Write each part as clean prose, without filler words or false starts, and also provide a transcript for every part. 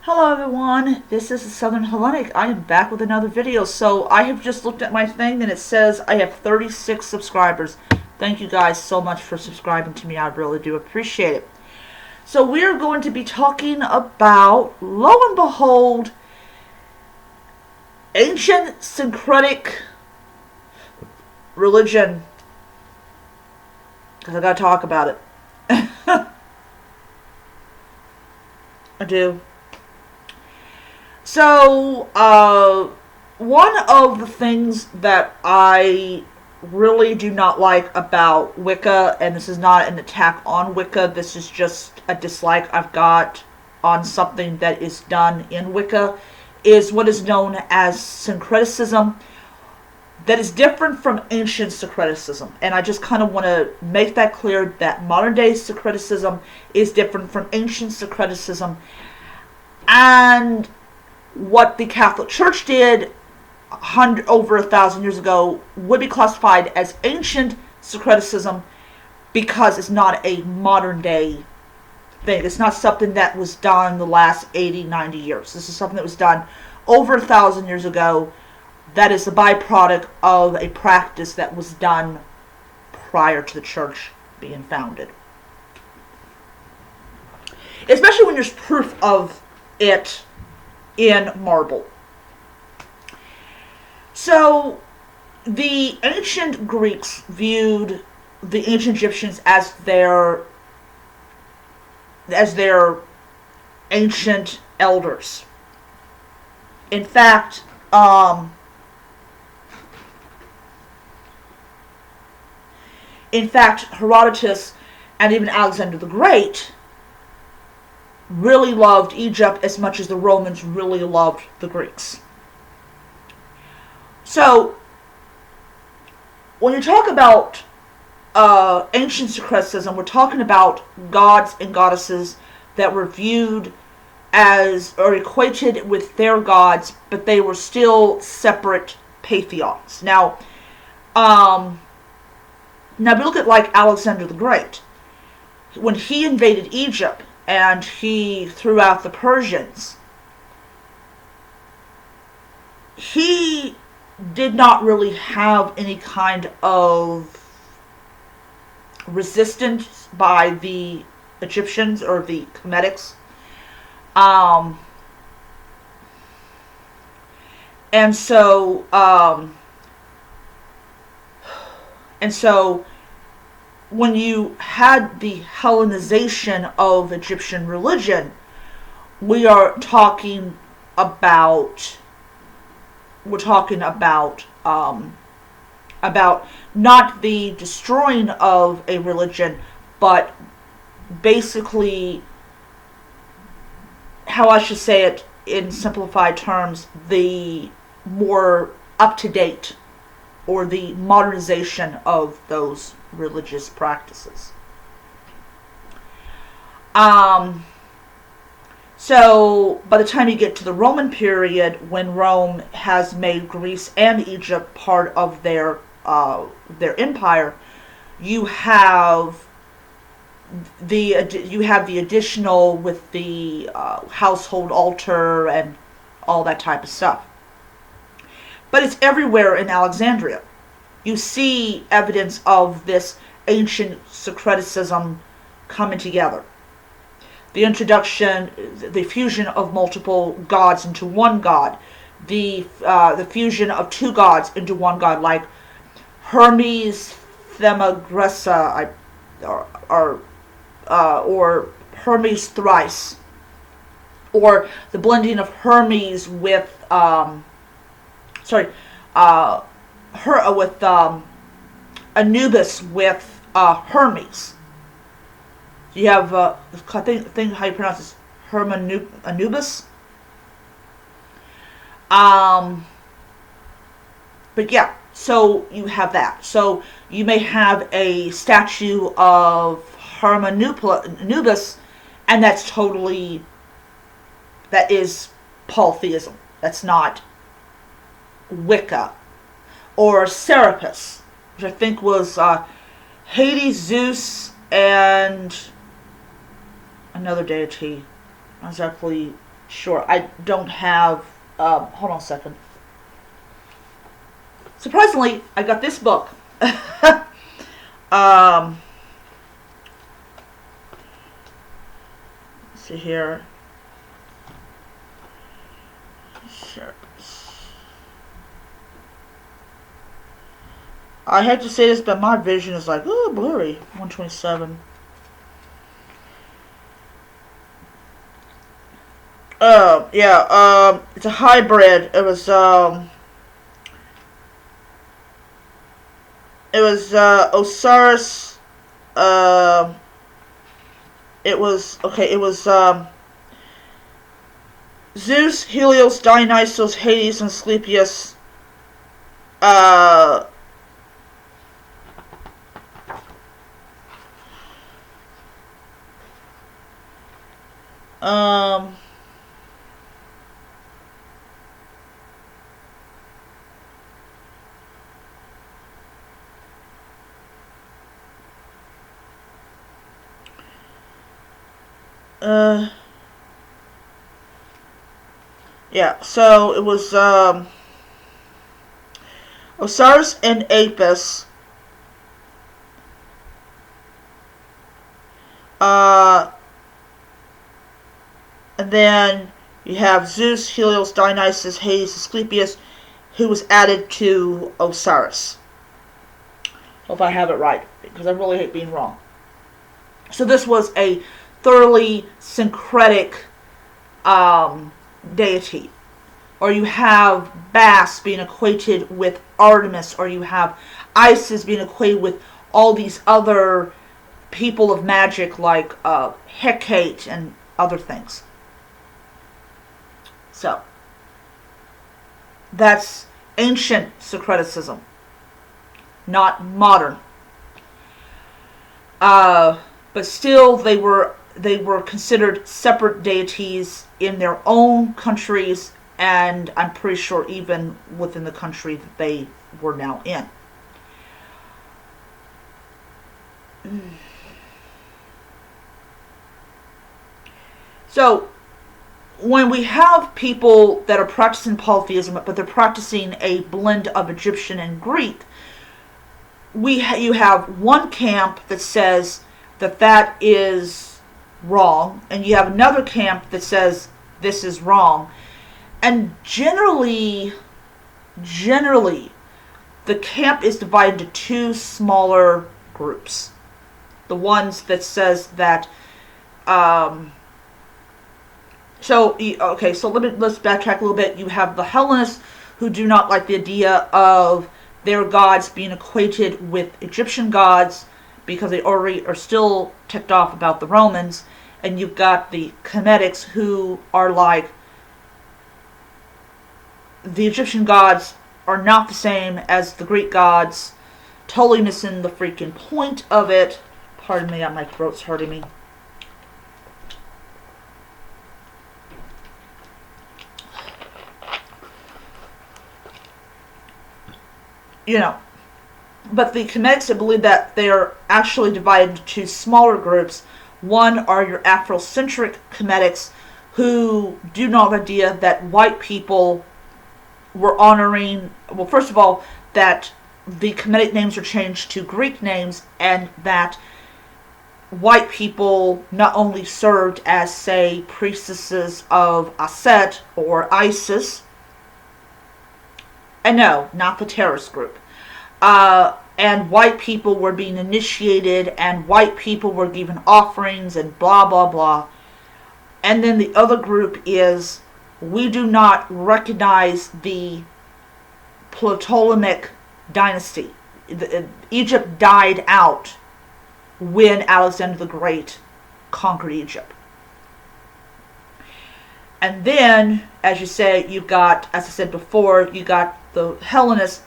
Hello everyone, this is the Southern Hellenic. I am back with another video. So I have just looked at my thing and it says I have 36 subscribers. Thank you guys so much for subscribing to me. I really do appreciate it. So we're going to be talking about, lo and behold, ancient syncretic religion. Because I gotta talk about it. I do. So, one of the things that I really do not like about Wicca, and this is not an attack on Wicca, this is just a dislike I've got on something that is done in Wicca, is what is known as syncreticism that is different from ancient syncreticism. And I just kind of want to make that clear that modern day syncreticism is different from ancient syncreticism. And what the Catholic Church did over 1,000 years ago would be classified as ancient syncreticism because it's not a modern day thing. It's not something that was done the last 80, 90 years. This is something that was done over 1,000 years ago that is a byproduct of a practice that was done prior to the church being founded. Especially when there's proof of it in marble. So, the ancient Greeks viewed the ancient Egyptians as their ancient elders. In fact, Herodotus and even Alexander the Great really loved Egypt as much as the Romans really loved the Greeks. So, when you talk about ancient syncretism, we're talking about gods and goddesses that were viewed as or equated with their gods, but they were still separate pantheons. Now if you look at like Alexander the Great, when he invaded Egypt and he threw out the Persians, he did not really have any kind of resistance by the Egyptians or the Cometics. And so when you had the Hellenization of Egyptian religion, we are talking about not the destroying of a religion, but basically, how I should say it in simplified terms, the more up-to-date or the modernization of those religious practices. So by the time you get to the Roman period, when Rome has made Greece and Egypt part of their empire, you have the additional with the household altar and all that type of stuff. But it's everywhere in Alexandria. You see evidence of this ancient syncreticism coming together. The introduction, the fusion of multiple gods into one god, the fusion of two gods into one god, like Hermes Themigressa, or Hermes thrice, or the blending of Hermes with Anubis with Hermes. You have I think how you pronounce this, Anubis. But yeah, so you have that. So you may have a statue of Anubis, and that is polytheism. That's not Wicca. Or Serapis, which I think was Hades, Zeus, and another deity. I was actually Sure, I don't have. Hold on a second. Surprisingly, I got this book. Let's see here. Sure. I hate to say this, but my vision is like, ooh, blurry. 127. Yeah, it's a hybrid. It was Osiris. Uh, it was Zeus, Helios, Dionysos, Hades, and Asclepius. Uh, um, uh, yeah, so it was, Osiris and Apis, uh, and then you have Zeus, Helios, Dionysus, Hades, Asclepius, who was added to Osiris. Hope I have it right, because I really hate being wrong. So this was a thoroughly syncretic deity. Or you have Bas being equated with Artemis, or you have Isis being equated with all these other people of magic like Hecate and other things. So, that's ancient syncreticism, not modern. But still, they were considered separate deities in their own countries, and I'm pretty sure even within the country that they were now in. So, when we have people that are practicing polytheism, but they're practicing a blend of Egyptian and Greek, you have one camp that says that is wrong, and you have another camp that says this is wrong. And generally, the camp is divided into two smaller groups. The ones that says that, so let's backtrack a little bit. You have the Hellenists who do not like the idea of their gods being equated with Egyptian gods because they already are still ticked off about the Romans. And you've got the Kemetics who are like, the Egyptian gods are not the same as the Greek gods. Totally missing the freaking point of it. Pardon me, my throat's hurting me. But the Kemetics, I believe that they are actually divided into smaller groups. One are your Afrocentric Kemetics, who do not have the idea that white people were honoring, well, first of all, that the Kemetic names are changed to Greek names, and that white people not only served as, say, priestesses of Aset or Isis, and no, not the terrorist group, and white people were being initiated, and white people were given offerings, and blah, blah, blah. And then the other group is, we do not recognize the Ptolemaic dynasty. Egypt died out when Alexander the Great conquered Egypt. And then, as you say, you've got, as I said before, you got the Hellenists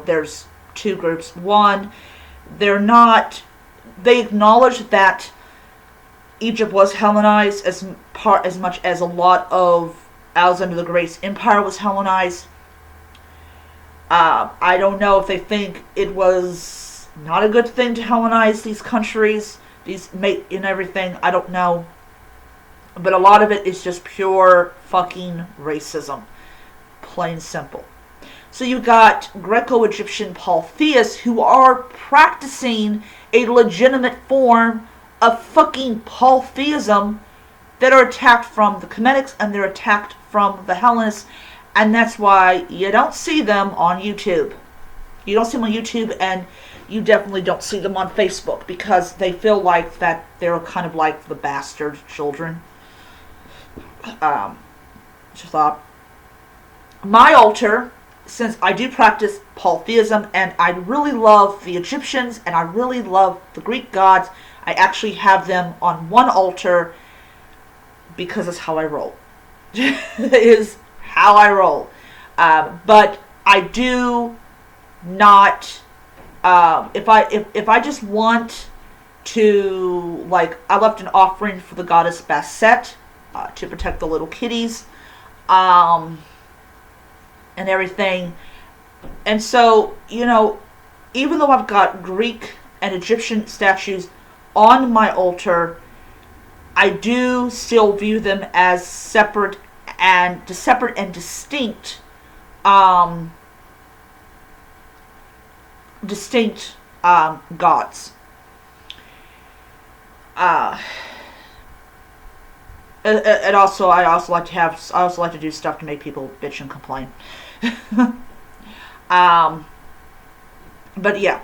there's two groups. One, they acknowledge that Egypt was Hellenized as much as a lot of Alexander the Great's empire was Hellenized. I don't know if they think it was not a good thing to Hellenize these countries, and everything. I don't know. But a lot of it is just pure fucking racism. Plain simple. So you got Greco-Egyptian polytheists who are practicing a legitimate form of fucking polytheism that are attacked from the Cometics and they're attacked from the Hellenists, and that's why you don't see them on YouTube. You don't see them on YouTube, and you definitely don't see them on Facebook because they feel like that they're kind of like the bastard children. Just thought. My altar, since I do practice polytheism and I really love the Egyptians and I really love the Greek gods, I actually have them on one altar because it's how I roll. It is how I roll. But I do not, if I just want to, like, I left an offering for the goddess Bastet to protect the little kitties, and everything. And so, you know, even though I've got Greek and Egyptian statues on my altar, I do still view them as separate and distinct, gods. And also, I also like to do stuff to make people bitch and complain. But yeah.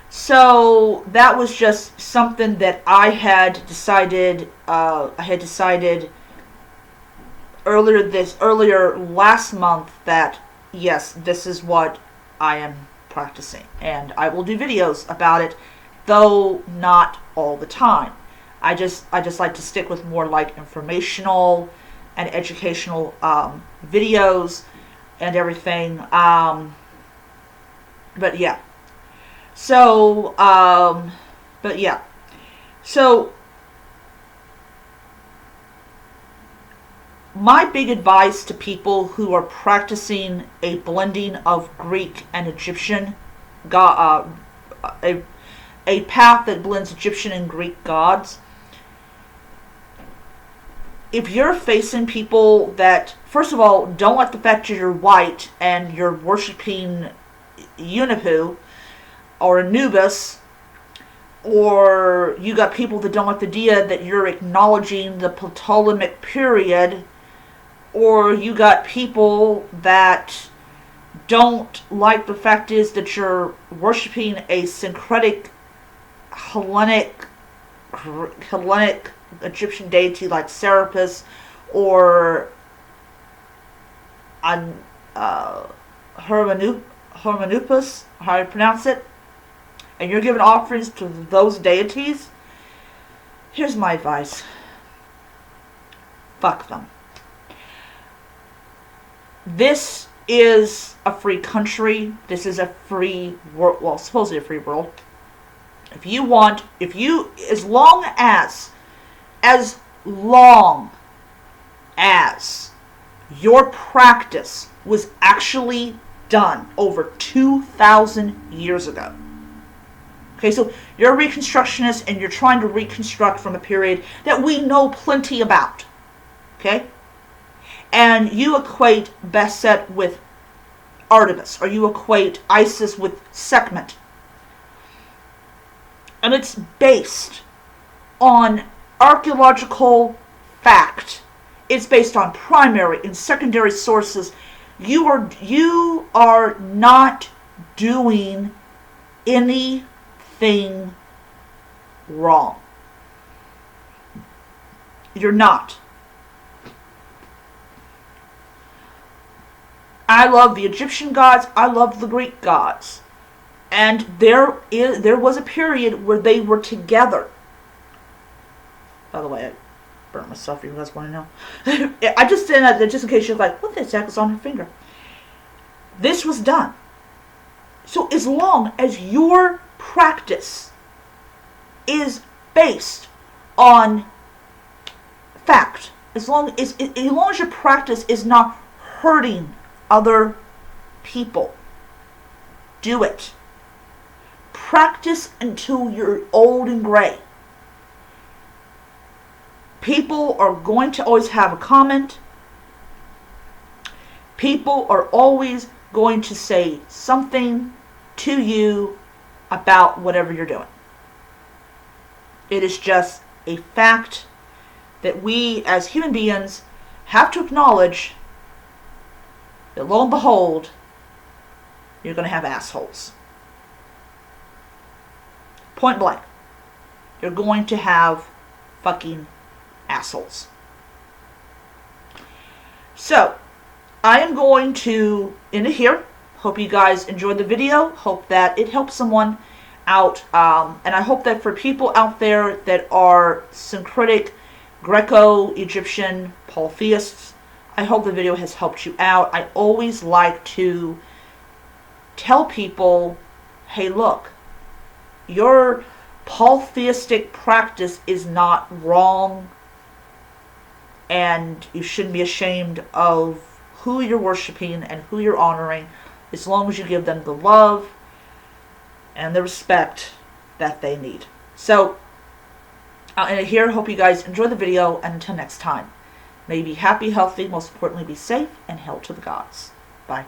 So that was just something that I had decided. Earlier last month that yes, this is what I am practicing, and I will do videos about it, though not all the time. I just like to stick with more like informational and educational videos and everything. But yeah. So, So, my big advice to people who are practicing a blending of Greek and Egyptian, a path that blends Egyptian and Greek gods, if you're facing people that, first of all, don't like the fact that you're white and you're worshiping Unipu or Anubis, or you got people that don't like the idea that you're acknowledging the Ptolemaic period, or you got people that don't like the fact is that you're worshiping a syncretic Hellenic Egyptian deity like Serapis or Hermanupus, how you pronounce it, and you're giving offerings to those deities, here's my advice. Fuck them. This is a free country. This is a free world. Well, supposedly a free world. As long as your practice was actually done over 2,000 years ago. Okay, so you're a Reconstructionist and you're trying to reconstruct from a period that we know plenty about. Okay? And you equate Bastet with Artemis, or you equate Isis with Sekhmet. And it's based on archaeological fact. It's based on primary and secondary sources. You are not doing anything wrong. You're not. I love the Egyptian gods. I love the Greek gods. And there was a period where they were together. By the way, I burnt myself, if you guys want to know. I just did that just in case you're like, what the heck is on her finger? This was done. So as long as your practice is based on fact, as long as your practice is not hurting other people, do it. Practice until you're old and gray. People are going to always have a comment. People are always going to say something to you about whatever you're doing. It is just a fact that we as human beings have to acknowledge that lo and behold, you're going to have assholes. Point blank. You're going to have fucking assholes. So, I am going to end it here. Hope you guys enjoyed the video. Hope that it helps someone out. And I hope that for people out there that are syncretic Greco-Egyptian polytheists, I hope the video has helped you out. I always like to tell people, hey, look, your polytheistic practice is not wrong, and you shouldn't be ashamed of who you're worshiping and who you're honoring, as long as you give them the love and the respect that they need. So, I'll end it here. Hope you guys enjoy the video, and until next time, may you be happy, healthy, most importantly be safe, and hail to the gods. Bye.